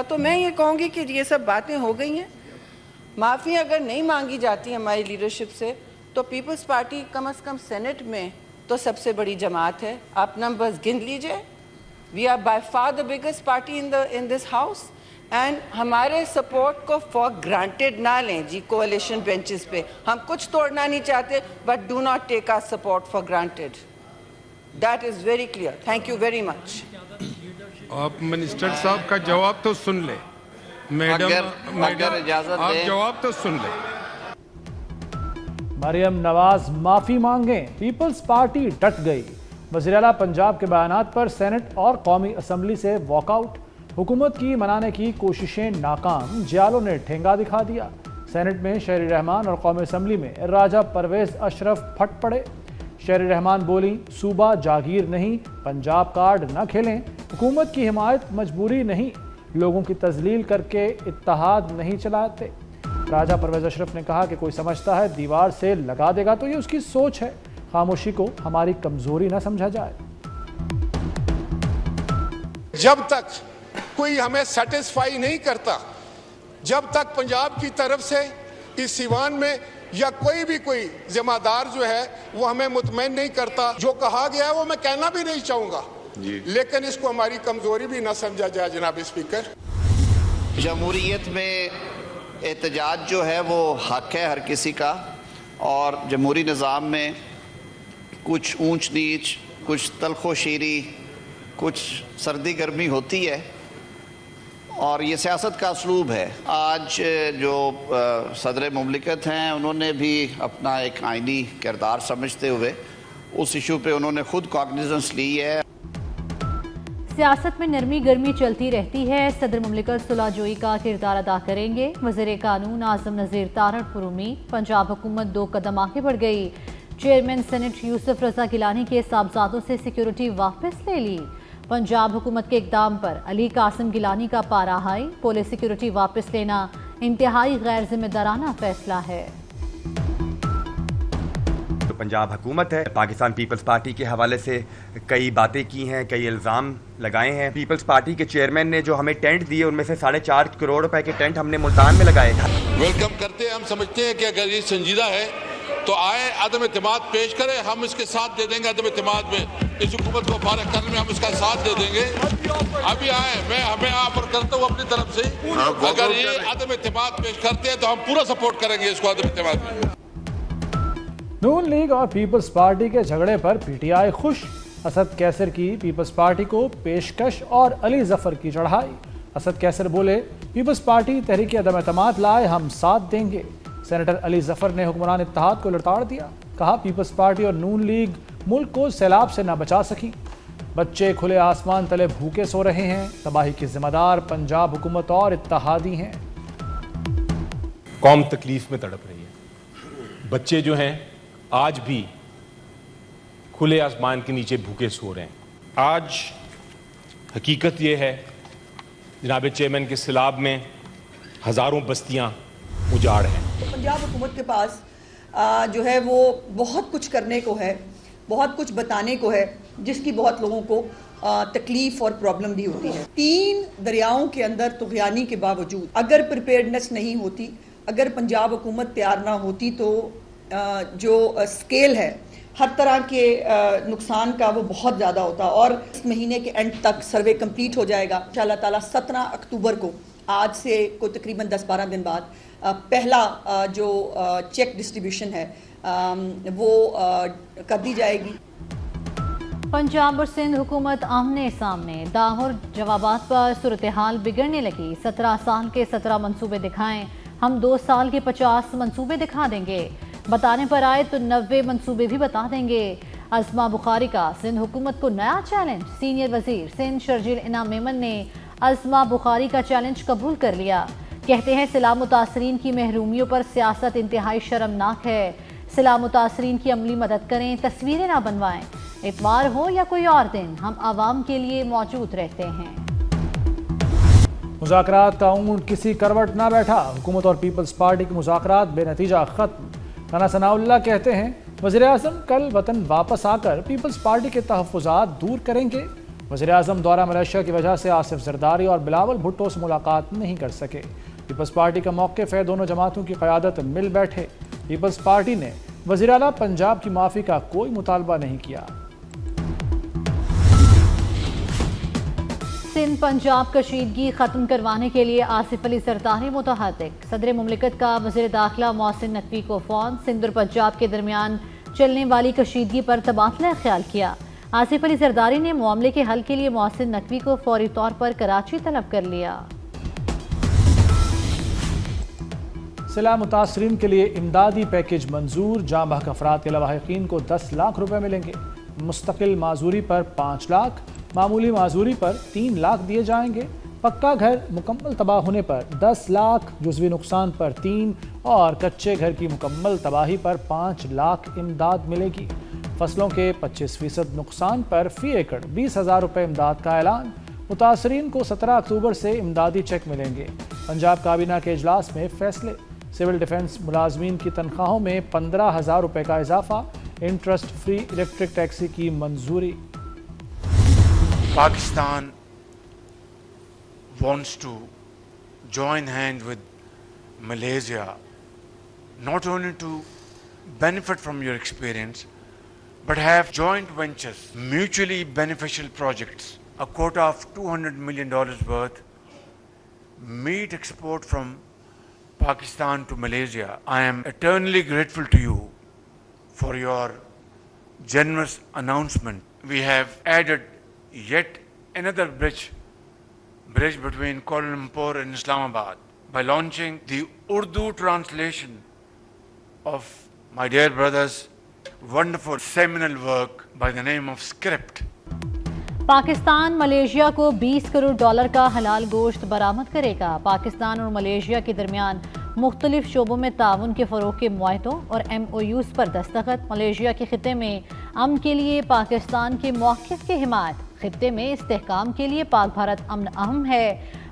تو میں یہ کہوں گی کہ یہ سب باتیں ہو گئی ہیں. معافی اگر نہیں مانگی جاتی ہماری لیڈرشپ سے تو پیپلز پارٹی کم از کم سینٹ میں تو سب سے بڑی جماعت ہے. آپ نمبرز گن لیجئے. We are by far the biggest party in this house. And ہمارے سپورٹ کو فار گرانٹیڈ نہ لیں جی کوalition بینچز پہ. ہم کچھ توڑنا نہیں چاہتے but do not take our support for granted. That is very clear. Thank you very much. آپ منسٹر صاحب کا جواب تو سن لیں. میڈم آپ جواب تو سن لیں. مریم نواز معافی مانگیں، پیپلز پارٹی ڈٹ گئی. وزیر اعلیٰ پنجاب کے بیانات پر سینٹ اور قومی اسمبلی سے واک آؤٹ. حکومت کی منانے کی کوششیں ناکام، جیالوں نے ٹھینگا دکھا دیا. سینٹ میں شہری رحمان اور قومی اسمبلی میں راجہ پرویز اشرف پھٹ پڑے. شہری رحمان بولی صوبہ جاگیر نہیں، پنجاب کارڈ نہ کھیلیں. حکومت کی حمایت مجبوری نہیں، لوگوں کی تذلیل کر کے اتحاد نہیں چلاتے. راجہ پرویز اشرف نے کہا کہ کوئی سمجھتا ہے دیوار سے لگا دے گا تو یہ اس کی سوچ ہے. خاموشی کو ہماری کمزوری نہ سمجھا جائے. جب تک کوئی ہمیں سیٹسفائی نہیں کرتا، جب تک پنجاب کی طرف سے اس سیوان میں یا کوئی ذمہ دار جو ہے وہ ہمیں مطمئن نہیں کرتا، جو کہا گیا ہے وہ میں کہنا بھی نہیں چاہوں گا لیکن اس کو ہماری کمزوری بھی نہ سمجھا جائے. جناب اسپیکر، جمہوریت میں احتجاج جو ہے وہ حق ہے ہر کسی کا، اور جمہوری نظام میں کچھ اونچ نیچ، کچھ تلخ و شیری، کچھ سردی گرمی ہوتی ہے، اور یہ سیاست کا اسلوب ہے. آج جو صدر مملکت ہیں انہوں نے بھی اپنا ایک آئینی کردار سمجھتے ہوئے اس ایشو پہ انہوں نے خود کاگنیزنس لی ہے. سیاست میں نرمی گرمی چلتی رہتی ہے. صدر مملکت صلح جوئی کا کردار ادا کریں گے. وزیر قانون اعظم نذیر تارڑ پر امید. پنجاب حکومت 2 قدم آگے بڑھ گئی. چیئرمین سینٹ یوسف رضا گیلانی کے صاحبزادوں سے سیکیورٹی واپس لے لی. پنجاب حکومت کے اقدام پر علی قاسم گیلانی کا پارا ہائی. پولیس سیکیورٹی واپس لینا انتہائی غیر ذمہ دارانہ فیصلہ ہے. پنجاب حکومت ہے، پاکستان پیپلز پارٹی کے حوالے سے کئی باتیں کی ہیں، کئی الزام لگائے ہیں. پیپلز پارٹی کے چیئرمین نے جو ہمیں ٹینٹ دیے ان میں سے 4.5 کروڑ روپے کے ٹینٹ ہم نے ملتان میں لگائے تھے. ویلکم کرتے ہیں. ہم سمجھتے ہیں کہ اگر یہ سنجیدہ ہے تو آئے، عدم اعتماد پیش کرے، ہم اس کے ساتھ دے دیں گے. عدم اعتماد میں اس حکومت کو فارغ کرنے میں ہم اس کا ساتھ دے دیں گے. ابھی آئے، میں ہمیں آفر کرتا ہوں اپنی طرف سے، اگر یہ عدم اعتماد پیش کرتے ہیں تو ہم پورا سپورٹ کریں گے اس کو عدم اعتماد میں. نون لیگ اور پیپلز پارٹی کے جھگڑے پر پی ٹی آئی خوش. اسد کیسر کی پیپلز پارٹی کو پیشکش اور علی ظفر کی چڑھائی. اسد کیسر بولے پیپلز پارٹی تحریک عدم اعتماد لائے، ہم ساتھ دیں گے. سینیٹر علی ظفر نے حکمران اتحاد کو لڑتاڑ دیا. کہا پیپلز پارٹی اور نون لیگ ملک کو سیلاب سے نہ بچا سکی. بچے کھلے آسمان تلے بھوکے سو رہے ہیں. تباہی کی ذمہ دار پنجاب حکومت اور اتحادی ہیں. قوم تکلیف میں تڑپ رہی ہے. بچے جو ہیں آج بھی کھلے آسمان کے نیچے بھوکے سو رہے ہیں. آج حقیقت یہ ہے جناب چیئرمین کے سیلاب میں ہزاروں بستیاں اجاڑ ہیں. پنجاب حکومت کے پاس جو ہے وہ بہت کچھ کرنے کو ہے، بہت کچھ بتانے کو ہے، جس کی بہت لوگوں کو تکلیف اور پرابلم بھی ہوتی ہے. 3 دریاؤں کے اندر طغیانی کے باوجود اگر پریپیئرڈنس نہیں ہوتی، اگر پنجاب حکومت تیار نہ ہوتی تو جو اسکیل ہے ہر طرح کے نقصان کا وہ بہت زیادہ ہوتا. اور اس مہینے کے اینڈ تک سروے کمپلیٹ ہو جائے گا انشاءاللہ تعالیٰ. 17 اکتوبر کو آج سے کوئی تقریباً 10-12 دن بعد پہلا جو چیک ڈسٹریبیوشن ہے وہ کر دی جائے گی. پنجاب اور سندھ حکومت آمنے سامنے. داغ اور جوابات پر صورتحال بگڑنے لگی. 17 سال کے 17 منصوبے دکھائیں، ہم 2 سال کے 50 منصوبے دکھا دیں گے. بتانے پر آئے تو 90 منصوبے بھی بتا دیں گے. ازما بخاری کا سندھ حکومت کو نیا چیلنج. سینئر وزیر سندھ شرجیل انعام میمن نے ازما بخاری کا چیلنج قبول کر لیا. کہتے ہیں سیلاب متاثرین کی محرومیوں پر سیاست انتہائی شرمناک ہے. سیلاب متاثرین کی عملی مدد کریں، تصویریں نہ بنوائیں. اتوار ہو یا کوئی اور دن، ہم عوام کے لیے موجود رہتے ہیں. مذاکرات کا اونٹ کسی کروٹ نہ بیٹھا. حکومت اور پیپلز پارٹی کے مذاکرات بے نتیجہ ختم. رانا ثناء اللہ کہتے ہیں وزیر اعظم کل وطن واپس آ کر پیپلز پارٹی کے تحفظات دور کریں گے. वज़ीर-ए-आज़म दौरा मलेशिया की वजह से आसिफ जरदारी और बिलावल भुट्टो से मुलाकात नहीं कर सके। पीपल्स पार्टी का मौक़िफ़ है दोनों जमातों की क़यादत मिल बैठे। पीपल्स पार्टी ने वज़ीर आला पंजाब की माफ़ी का कोई मुतालबा नहीं किया। सिंध पंजाब कशीदगी ख़त्म करवाने के लिए आसिफ अली जरदारी मुतहर्रिक। सदर मुमलिकत का वज़ीर दाखिला मोहसिन नकवी को फ़ोन। सिंध और पंजाब के दरमियान चलने वाली कशीदगी पर तबादला ख्याल किया। आसिफ अली जरदारी ने मामले के हल के लिए मोहसिन नकवी को फौरी तौर पर कराची तलब कर लिया। सिला मुतासरीन के लिए इमदादी पैकेज मंजूर। जाँ बहक अफराद के लवाहिकीन को 10 लाख रुपए मिलेंगे। मुस्तकिल माजूरी पर 5 लाख, मामूली माजूरी पर 3 लाख दिए जाएंगे। पक्का घर मुकम्मल तबाह होने पर 10 लाख, जुज़वी नुकसान पर 3 और कच्चे घर की मुकम्मल तबाही पर 5 लाख इमदाद मिलेगी। फसलों के 25% नुकसान पर फ़ी एकड़ 20,000 रुपये इमदाद का ऐलान। मुतासरीन को 17 अक्टूबर से इमदादी चेक मिलेंगे। पंजाब काबीना के इजलास में फैसले। सिविल डिफेंस मुलाजमीन की तनख्वाहों में 15,000 रुपये का इजाफा। इंटरेस्ट फ्री इलेक्ट्रिक टैक्सी की मंजूरी। Pakistan wants to join hands with Malaysia, not only to benefit from your experience, but have joint ventures, mutually beneficial projects, a quota of $200 million worth, meat export from Pakistan to Malaysia. I am eternally grateful to you for your generous announcement. We have added yet another bridge between Kuala Lumpur and Islamabad by launching the Urdu translation of my dear brother's wonderful seminal work by the name of Script. Pakistan Malaysia को $20 करोड़ का हलाल गोश्त बरामद करेगा। पाकिस्तान और Malaysia के दरमियान मुख्तलिफ शोबों में ताउन के फ़रोग़ के मुआहदों और MOUs पर दस्तखत। मलेशिया के खित्ते में अमन के लिए पाकिस्तान के मौक़िफ़ की हिमायत। खित्ते में इस्तेहकाम के लिए पाक भारत अमन अहम है।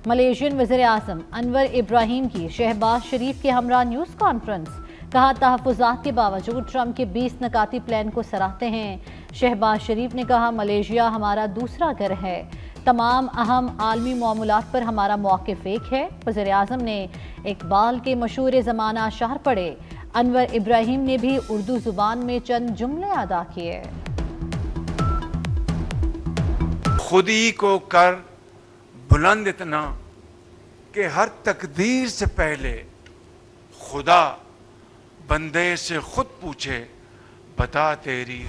मलेशियन वज़ीर-ए-आज़म अनवर इब्राहिम की शहबाज शरीफ के हमरा न्यूज़ कॉन्फ्रेंस। कहा तहफ़्फ़ुज़ात के बावजूद ट्रंप के 20 नकाती प्लान को सराहते हैं। शहबाज शरीफ ने कहा मलेशिया हमारा दूसरा घर है। तमाम अहम आलमी मामलात पर हमारा मौक़िफ़ एक है। वज़ीर-ए-आज़म ने इकबाल के मशहूर ज़माना अशार पढ़े। अनवर इब्राहिम ने भी उर्दू ज़ुबान में चंद जुमले अदा किए। खुद ही को कर बुलंद इतना कि हर तकदीर से पहले खुदा बंदे से खुद पूछे बता तेरी।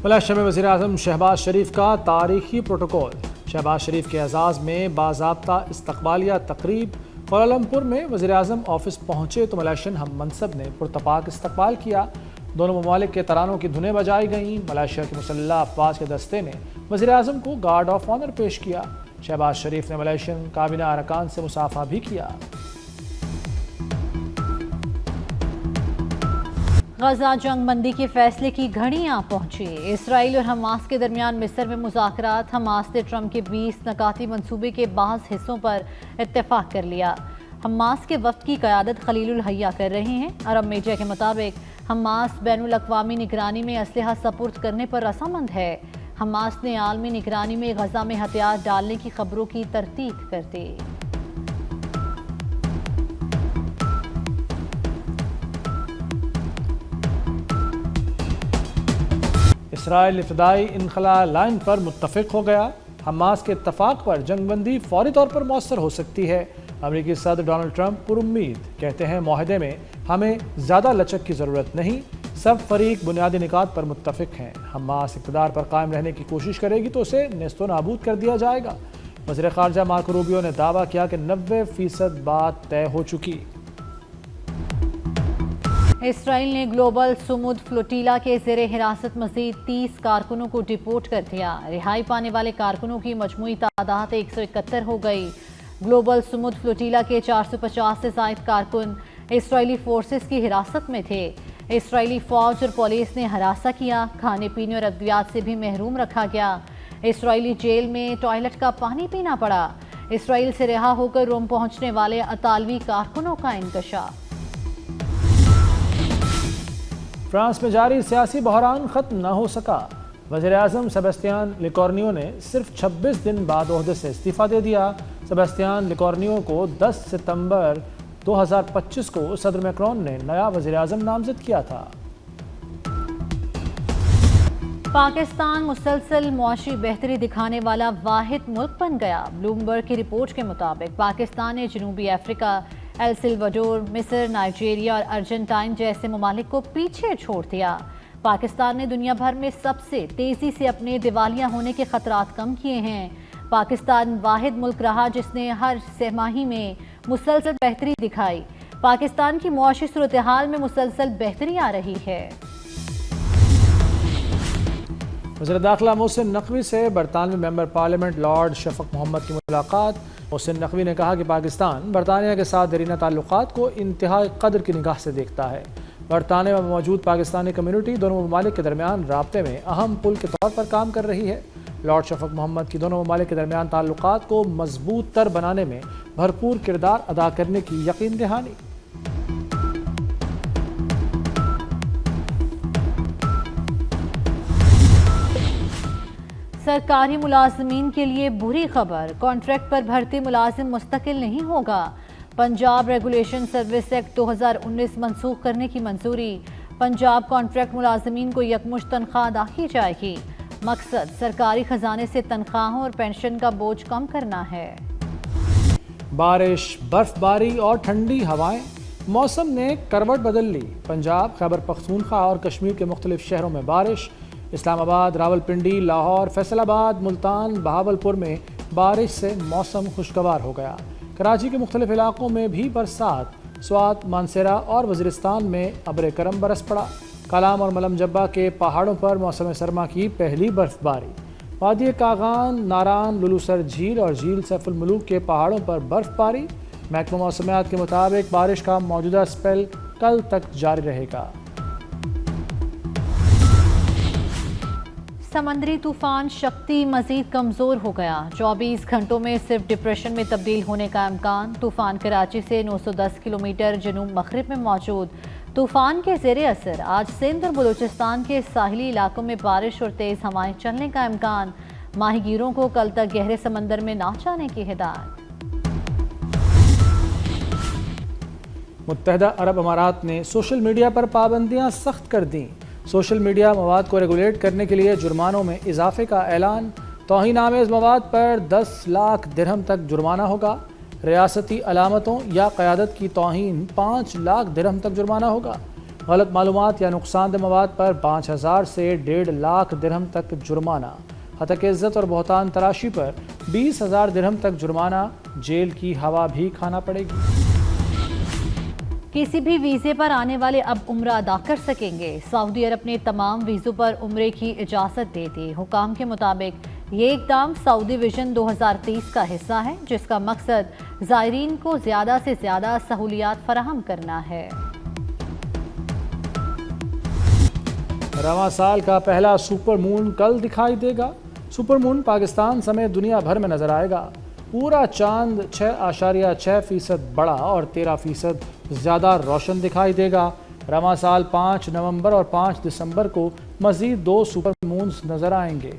मलेशिया में वज़ीर-ए-आज़म शहबाज शरीफ का तारीखी प्रोटोकॉल। शहबाज शरीफ के एजाज़ में बाज़ाब्ता इस्तकबालिया तकरीब। कोलालमपुर में वज़ीर-ए-आज़म ऑफिस पहुँचे तो मलेशियन हम मनसब ने पुरतपाक इस्तकबाल किया। दोनों ममालिक के तरानों की धुनें बजाई गईं। मलेशिया के मुसल्लह अफवाज के दस्ते ने वज़ीर-ए-आज़म को गार्ड ऑफ ऑनर पेश किया। शहबाज शरीफ ने मलेशियन काबीना अरकान से मुसाफा भी किया। गजा जंग बंदी के फैसले की घड़ी आ पहुंची। इसराइल और हमास के दरमियान मिस्र में मुज़ाकरात। हमास ने ट्रंप के 20 नकाती मंसूबे के बाज़ हिस्सों पर इत्तेफाक कर लिया। हमास के वफ़द की क़यादत खलीलुल हय्या कर रहे हैं। अरब मीडिया के मुताबिक हमास बैनुल अक़वामी निगरानी में असलहा सपुर्द करने पर रज़ामंद है। हमास ने आलमी निगरानी में गजा में हथियार डालने की खबरों की तरतीब कर दी। इसराइल इब्तदाई इनखला लाइन पर मुत्तफ़िक हो गया। हमास के इत्तफाक पर जंगबंदी फौरी तौर पर मौसर हो सकती है। अमेरिकी सदर डोनाल्ड ट्रंप पुरुम्मीद कहते हैं माहदे में हमें ज़्यादा लचक की ज़रूरत नहीं। सब फरीक बुनियादी निकात पर मुत्तफ़िक हैं। हमास इक़्तिदार पर कायम रहने की कोशिश करेगी तो उसे नेस्तो नाबूद कर दिया जाएगा। वज़ीर ख़ारजा मार्को रूबियो ने दावा किया कि 90% बात तय हो चुकी। इसराइल ने ग्लोबल सुमुद फ्लोटीला के ज़ेरे हिरासत मज़ीद 30 कारकुनों को डिपोर्ट कर दिया। रिहाई पाने वाले कारकुनों की मजमूई तादाद 171 हो गई। ग्लोबल सुमुद फ्लोटीला के 450 से ज़ायद कारकुन इसराइली फोर्सेस की हिरासत में थे। इसराइली फ़ौज और पुलिस ने हरासा किया। खाने पीने और अद्वियात से भी महरूम रखा गया। इसराइली जेल में टॉयलेट का पानी पीना पड़ा। इसराइल से रिहा होकर रोम पहुंचने वाले अतालवी कारकुनों का इंकशाफ। फ्रांस में जारी सियासी बहरान ख़त्म न हो सका। वज़ीर आज़म सेबेस्टियान लिकोर्नियो ने सिर्फ 26 दिन बाद ओहदे से इस्तीफ़ा दे दिया। सेबेस्टियान लिकोर्नियो को 10 सितंबर 2025 को सदर मैक्रोन ने नया वज़ीर आज़म नामज़द किया था। पाकिस्तान मुसलसल मुआशी बेहतरी दिखाने वाला वाहिद मुल्क बन गया। ब्लूमबर्ग की रिपोर्ट के मुताबिक पाकिस्तान ने जनूबी अफ्रीका, एल सल्वाडोर, मिस्र, नाइजीरिया और अर्जेंटाइन जैसे ममालिक को पीछे छोड़ दिया। पाकिस्तान ने दुनिया भर में सबसे तेज़ी से अपने दिवालिया होने के खतरात कम किए हैं। पाकिस्तान वाहिद मुल्क रहा जिसने हर छमाही में मुसलसल बेहतरी दिखाई। पाकिस्तान की मुआशी सूरत हाल में मुसलसल बेहतरी आ रही है। वज़ीर दाखिला मोहसिन नकवी से बरतानवी member parliament lord Shafaq Mohammad की मुलाकात। मोहसिन नकवी ने कहा कि पाकिस्तान बरतानिया के साथ दरीना ताल्लुकात को इंतहाई कदर की निगाह से देखता है। बरतानिया में मौजूद पाकिस्तानी कम्यूनिटी दोनों ममालिक के दरमियान राब्ते में अहम पुल के तौर पर काम कर रही है। लॉर्ड शफक मोहम्मद की दोनों ममालिक के दरमियान ताल्लुकात को मजबूत तर बनाने में भरपूर किरदार अदा करने की यकीन दहानी। सरकारी मुलाजमीन के लिए बुरी खबर, कॉन्ट्रैक्ट पर भर्ती मुलाजिम मुस्तकिल नहीं होगा। पंजाब रेगुलेशन सर्विस एक्ट 2019 मनसूख करने की मंजूरी। पंजाब कॉन्ट्रैक्ट मुलाजमीन को यकमुश्त तनख्वाह अदा की जाएगी। मकसद सरकारी खजाने से तनख्वाहों और पेंशन का बोझ कम करना है। बारिश, बर्फबारी और ठंडी हवाएं, मौसम ने करवट बदल ली। पंजाब, खैबर पख्तूनख्वा और कश्मीर के मुख्तलिफ शहरों में बारिश। इस्लामाबाद, रावलपिंडी, लाहौर, फैसलाबाद, मुल्तान, बहावलपुर में बारिश से मौसम खुशगवार हो गया। कराची के मुख्तलिफ इलाकों में भी बरसात। स्वात, मानसेरा और वज़ीरिस्तान में अब्र करम बरस पड़ा। कलाम और मलम जब्बा के पहाड़ों पर मौसम सरमा की पहली बर्फबारी। वादी कागान, नारान, लुलूसर झील और झील सैफुल मुलूक के पहाड़ों पर बर्फबारी। महकमा मौसमियात के मुताबिक बारिश का मौजूदा स्पेल कल तक जारी रहेगा। समंदरी तूफान शक्ति मजीद कमज़ोर हो गया। 24 घंटों में सिर्फ डिप्रेशन में तब्दील होने का इम्कान। तूफान कराची से 910 किलोमीटर जनूब मगरिब में मौजूद। तूफान के ज़ेरे असर आज सिंध और बलूचिस्तान के साहिली इलाकों में बारिश और तेज़ हवाएं चलने का इम्कान। माहीगीरों को कल तक गहरे समंदर में ना जाने की हिदायत। मुत्तहदा अरब अमारात ने सोशल मीडिया पर पाबंदियां सख्त कर दी। सोशल मीडिया मवाद को रेगुलेट करने के लिए जुर्मानों में इजाफे का ऐलान। तौहीन आमेज़ मवाद पर 10 लाख दिरहम तक जुर्माना होगा। रियासती अलामतों या क़यादत की तौहीन 5 लाख दिरहम तक जुर्माना होगा। गलत मालूमात या नुकसानदेह मवाद पर 5000 से 1.5 लाख दिरहम तक जुर्माना। हतक इज़्ज़त और बहतान तराशी पर 20,000 दिरहम तक जुर्माना। जेल की हवा भी खाना पड़ेगी। किसी भी वीज़े पर आने वाले अब उम्रा अदा कर सकेंगे। सऊदी अरब ने तमाम वीज़ों पर उम्रे की इजाज़त दे दी। हुकाम के मुताबिक ये इक़दाम सऊदी विजन 2030 का हिस्सा है, जिसका मकसद ज़ायरीन को ज़्यादा से ज़्यादा सहूलियात फराहम करना है। रवां साल का पहला सुपर मून कल दिखाई देगा। सुपर मून पाकिस्तान समेत दुनिया भर में नजर आएगा। पूरा चांद 6.6% बड़ा और 13% ज़्यादा रोशन दिखाई देगा। रवां साल 5 नवंबर और 5 दिसंबर को मज़ीद 2 सुपर मून्स नजर आएंगे।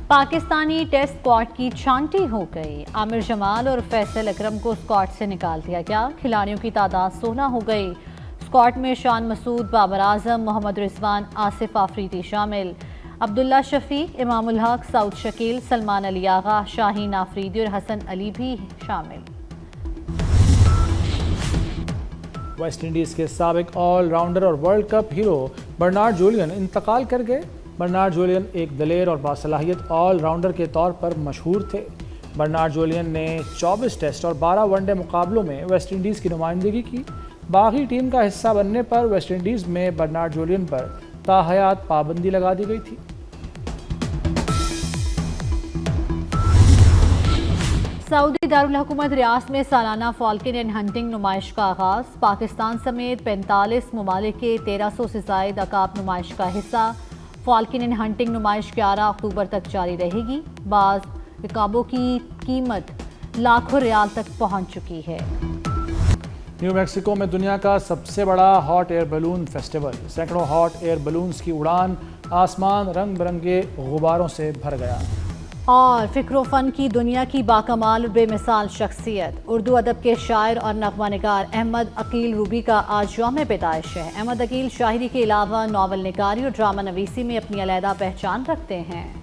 पाकिस्तानी टेस्ट स्क्वाड की छांटी हो गई। आमिर जमाल और फैसल अकरम को स्क्वाड से निकाल दिया गया। खिलाड़ियों की तादाद 16 हो गई। स्क्वाड में शान मसूद, बाबर आजम, मोहम्मद रिजवान, आसिफ आफरीदी शामिल। अब्दुल्ला शफीक, इमामुल हक, सऊद शकील, सलमान अली आगा, शाहीन आफरीदी और हसन अली भी शामिल। वेस्ट इंडीज़ के साबिक ऑलराउंडर और world cup hero Bernard Julien इंतकाल कर गए। बर्नार्ड जूलियन एक दलेर और बासलाहियत ऑलराउंडर के तौर पर मशहूर थे। बर्नार्ड जूलियन ने 24 टेस्ट और 12 वनडे मुकाबलों में वेस्ट इंडीज़ की नुमाइंदगी की। बागी टीम का हिस्सा बनने पर वेस्ट इंडीज़ में बर्नार्ड जूलियन पर ताहयात पाबंदी लगा दी गई थी। सऊदी दारुल हुकूमत रियास में सालाना फॉल्कन एंड हंटिंग नुमाइश का आगाज। पाकिस्तान समेत 45 ममालिक के 1300 से ज़ायद अकाब नुमाइश का हिस्सा। फॉल्कन एंड हंटिंग नुमाइश 11 अक्टूबर तक जारी रहेगी। बाज़ इकाबों की कीमत लाखों रियाल तक पहुंच चुकी है। نیو میکسیکو میں دنیا کا سب سے بڑا ہاٹ ایئر بیلون فیسٹیول، سینکڑوں ہاٹ ایئر بیلونز کی اڑان، آسمان رنگ برنگے غباروں سے بھر گیا۔ اور فکر و فن کی دنیا کی باکمال اور بے مثال شخصیت، اردو ادب کے شاعر اور نغمہ نگار احمد عقیل روبی کا آج یوم پیدائش ہے۔ احمد عقیل شاعری کے علاوہ ناول نگاری اور ڈرامہ نویسی میں اپنی علیحدہ پہچان رکھتے ہیں۔